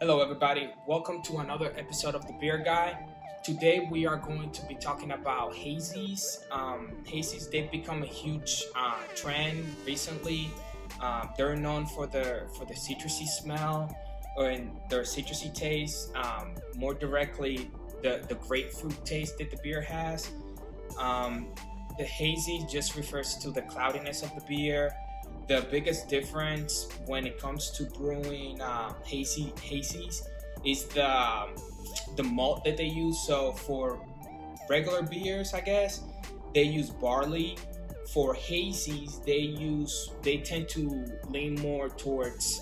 Hello, everybody. Welcome to another episode of The Beer Guy. Today, we are going to be talking about hazies. Hazies, they've become a huge trend recently. They're known for the citrusy smell and their citrusy taste. More directly, the grapefruit taste that the beer has. The hazy just refers to the cloudiness of the beer. The biggest difference when it comes to brewing hazies is the malt that they use. So for regular beers, I guess they use barley. For hazies, they tend to lean more towards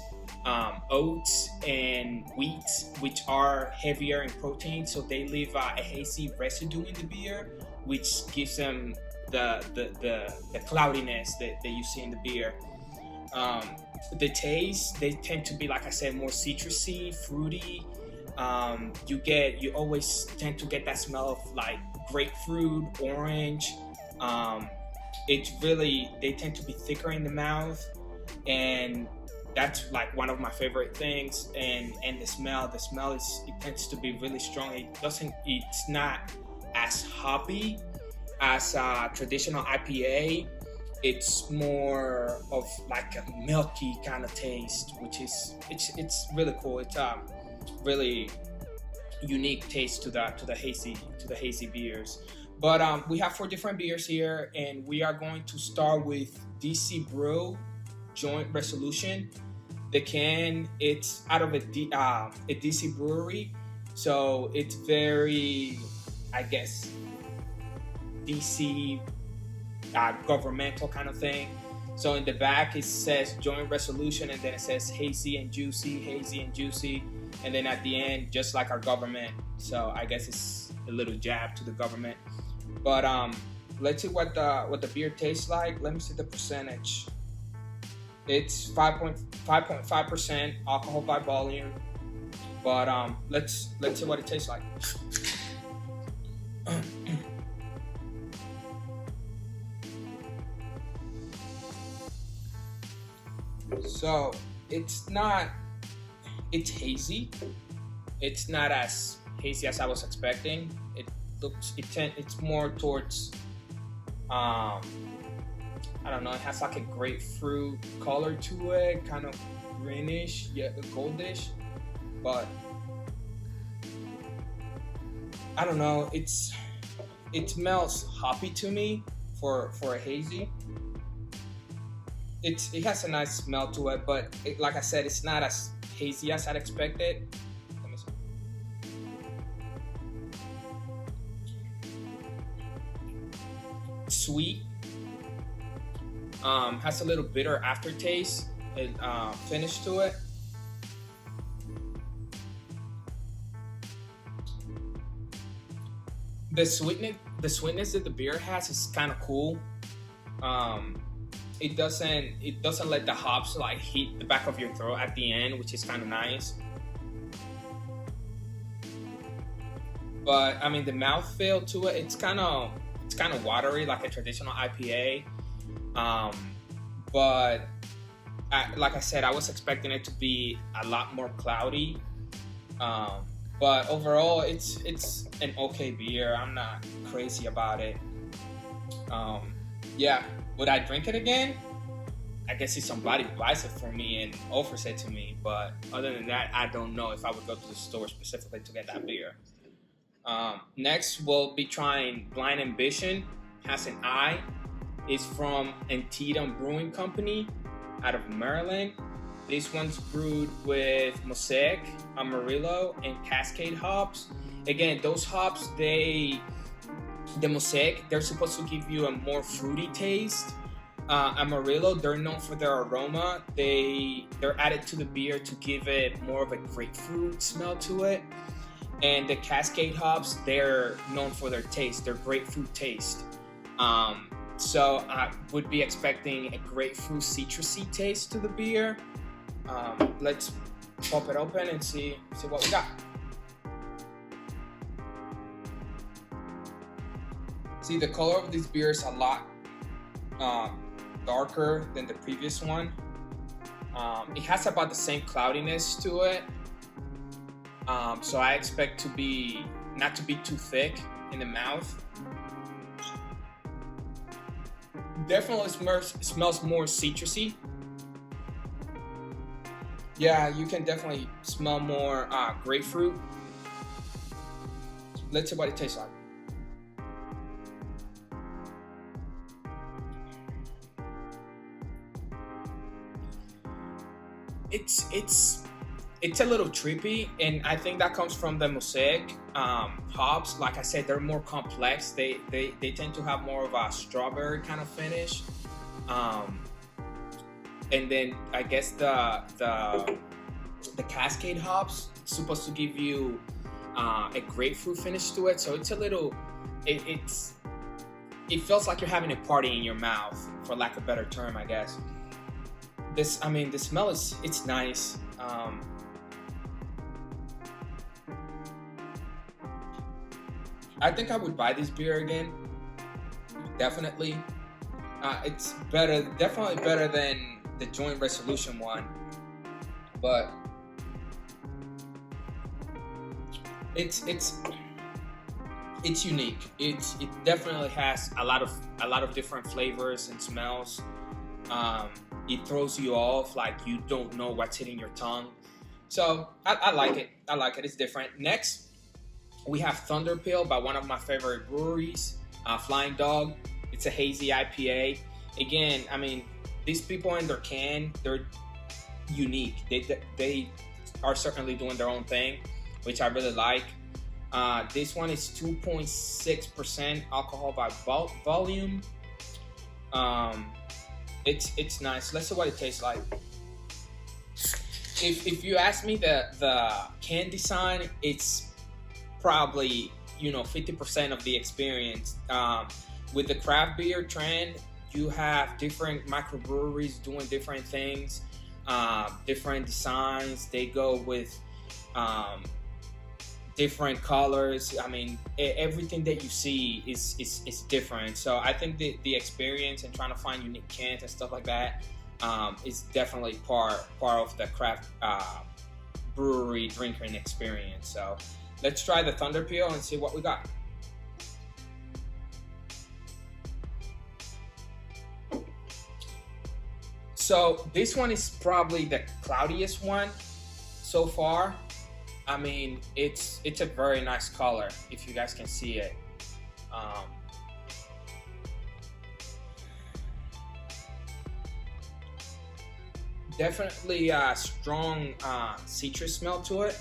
oats and wheat, which are heavier in protein. So they leave a hazy residue in the beer, which gives them the cloudiness that you see in the beer. The taste, they tend to be, like I said, more citrusy, fruity. You always tend to get that smell of like grapefruit, orange. They tend to be thicker in the mouth, and that's like one of my favorite things. And the smell it tends to be really strong. It's not as hoppy as a traditional IPA. It's more of like a milky kind of taste, which is it's really cool. It's a really unique taste to the hazy beers. But we have 4 different beers here, and we are going to start with DC Brew Joint Resolution. The can, it's out of a DC brewery, so it's very, I guess, DC governmental kind of thing. So in the back it says Joint Resolution, and then it says hazy and juicy, and then at the end, just like our government. So I guess it's a little jab to the government. But let's see what the beer tastes like. Let me see the percentage. It's 5.5% alcohol by volume. But let's see what it tastes like. So it's hazy. It's not as hazy as I was expecting. It's more towards I don't know, it has like a grapefruit color to it, kind of greenish, goldish, but I don't know, it smells hoppy to me for a hazy. It has a nice smell to it, but like I said, it's not as hazy as I'd expected. Let me see. Sweet. Has a little bitter aftertaste and finish to it. The sweetness that the beer has is kind of cool. It doesn't let the hops like hit the back of your throat at the end, which is kind of nice. But I mean, the mouthfeel to it, it's kind of watery, like a traditional IPA. But like I said, I was expecting it to be a lot more cloudy. But overall, it's an okay beer. I'm not crazy about it. Yeah. Would I drink it again? I guess if somebody buys it for me and offers it to me. But other than that, I don't know if I would go to the store specifically to get that beer. Next, we'll be trying Blind Ambition. Has an I. It's from Antietam Brewing Company out of Maryland. This one's brewed with Mosaic, Amarillo, and Cascade hops. Again, those hops, the Mosaic, they're supposed to give you a more fruity taste. Amarillo, they're known for their aroma. They're added to the beer to give it more of a grapefruit smell to it. And the Cascade hops, they're known for their taste, their grapefruit taste. So I would be expecting a grapefruit citrusy taste to the beer. Let's pop it open and see what we got. See, the color of this beer is a lot darker than the previous one. It has about the same cloudiness to it. So I expect to be not to be too thick in the mouth. Definitely smells more citrusy. Yeah, you can definitely smell more grapefruit. Let's see what it tastes like. It's it's a little trippy, and I think that comes from the mosaic hops. Like I said, they're more complex. They tend to have more of a strawberry kind of finish. Um, and then I guess the Cascade hops supposed to give you a grapefruit finish to it. So it's a little it's it feels like you're having a party in your mouth, for lack of a better term, I guess. The smell is it's nice. I think I would buy this beer again. Definitely. It's better, definitely better than the Joint Resolution one, but it's it's unique. It definitely has a lot of different flavors and smells. Um, it throws you off, like you don't know what's hitting your tongue. So I like it. I like it. It's different. Next, we have Thunder Pill by one of my favorite breweries, Flying Dog. It's a hazy IPA. Again, I mean, these people in their can, they're unique. They are certainly doing their own thing, which I really like. This one is 2.6% alcohol by volume. Um, it's nice. Let's see what it tastes like. If you ask me, the can design, it's probably 50% of the experience. With the craft beer trend, you have different microbreweries doing different things, different designs. They go with different colors. I mean, everything that you see is different. So I think the experience and trying to find unique cans and stuff like that is definitely part of the craft brewery drinking experience. So let's try the Thunder Peel and see what we got. So this one is probably the cloudiest one so far. I mean, it's a very nice color if you guys can see it. Um, Definitely a strong citrus smell to it.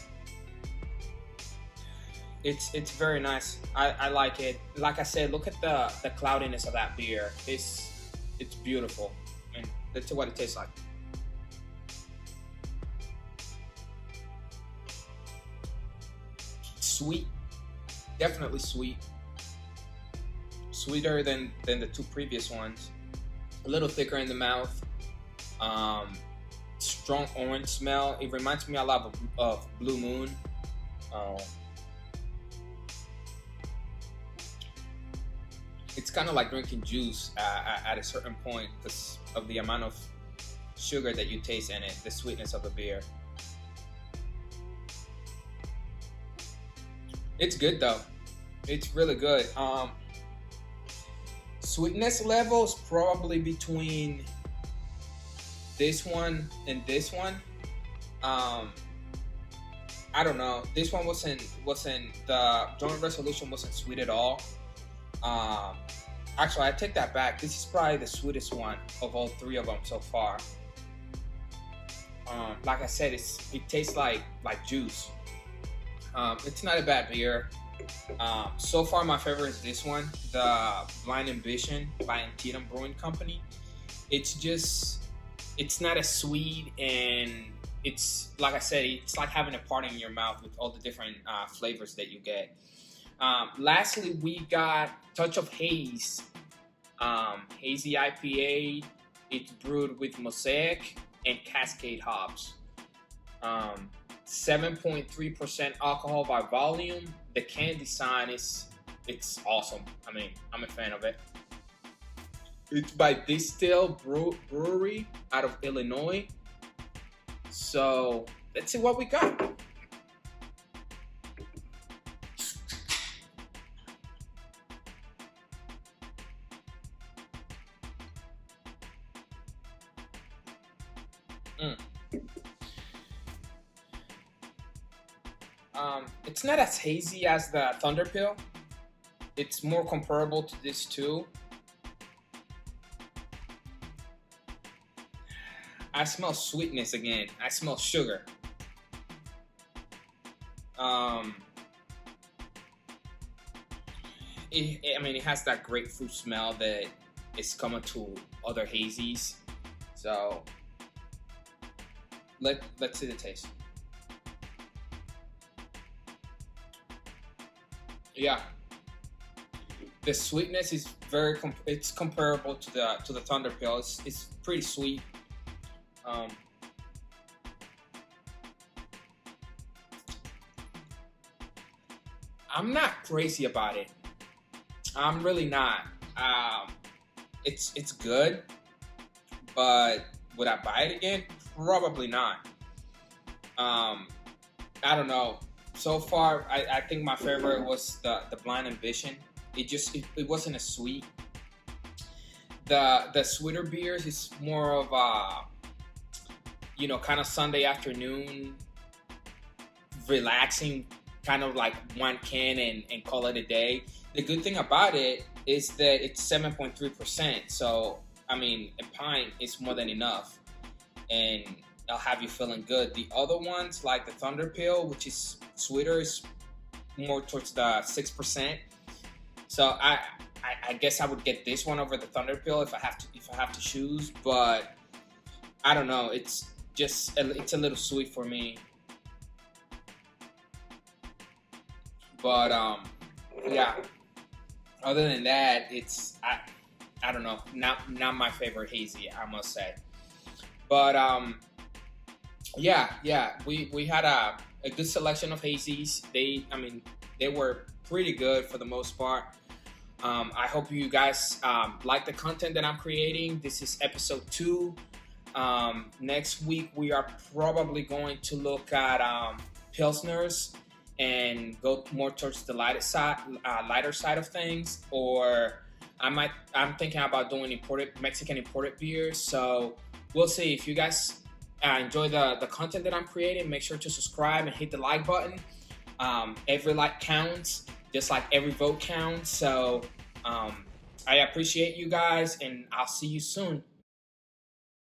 It's very nice. I like it. Like I said, look at the cloudiness of that beer. It's beautiful. And let's see what it tastes like. Sweet, definitely sweet. Sweeter than the two previous ones. A little thicker in the mouth. Strong orange smell. It reminds me a lot of Blue Moon. It's kind of like drinking juice at a certain point because of the amount of sugar that you taste in it, the sweetness of the beer. It's good though. It's really good. Sweetness levels probably between this one and this one. I don't know. This one wasn't the Joint Resolution wasn't sweet at all. Actually, I take that back. This is probably the sweetest one of all three of them so far. Like I said, it tastes like juice. It's not a bad beer. So far, my favorite is this one, the Blind Ambition by Antietam Brewing Company. It's not as sweet, and it's like I said, it's like having a party in your mouth with all the different flavors that you get. Lastly, we got Touch of Haze, Hazy IPA. It's brewed with Mosaic and Cascade hops. 7.3% alcohol by volume. The can design it's awesome. I mean, I'm a fan of it. It's by Destihl Brewery out of Illinois. So let's see what we got. Mm. It's not as hazy as the Thunder Pill. It's more comparable to this too. I smell sweetness again. I smell sugar. Um, I mean, it has that grapefruit smell that is common to other hazies. So let's see the taste. Yeah, the sweetness is it's comparable to the Thunder Pill. It's pretty sweet. Um, I'm not crazy about it. I'm really not. Um, it's good, but would I buy it again? Probably not. Um, I don't know. So far, I think my favorite was the Blind Ambition. It wasn't as sweet. The sweeter beers is more of a kind of Sunday afternoon relaxing, kind of like one can and call it a day. The good thing about it is that it's 7.3%. So I mean, a pint is more than enough, and they'll have you feeling good. The other ones, like the Thunder Pill, which is sweeter, is more towards the 6%. So I guess I would get this one over the Thunder Pill if I have to choose. But I don't know. It's a little sweet for me. But yeah. Other than that, I don't know. Not my favorite hazy, I must say. But yeah, we had a good selection of hazies. They were pretty good for the most part. I hope you guys like the content that I'm creating. This is episode 2. Next week we are probably going to look at pilsners and go more towards the lighter side of things. Or I'm thinking about doing Mexican imported beers. So we'll see. If you guys enjoy the content that I'm creating, make sure to subscribe and hit the like button. Every like counts, just like every vote counts. So I appreciate you guys, and I'll see you soon.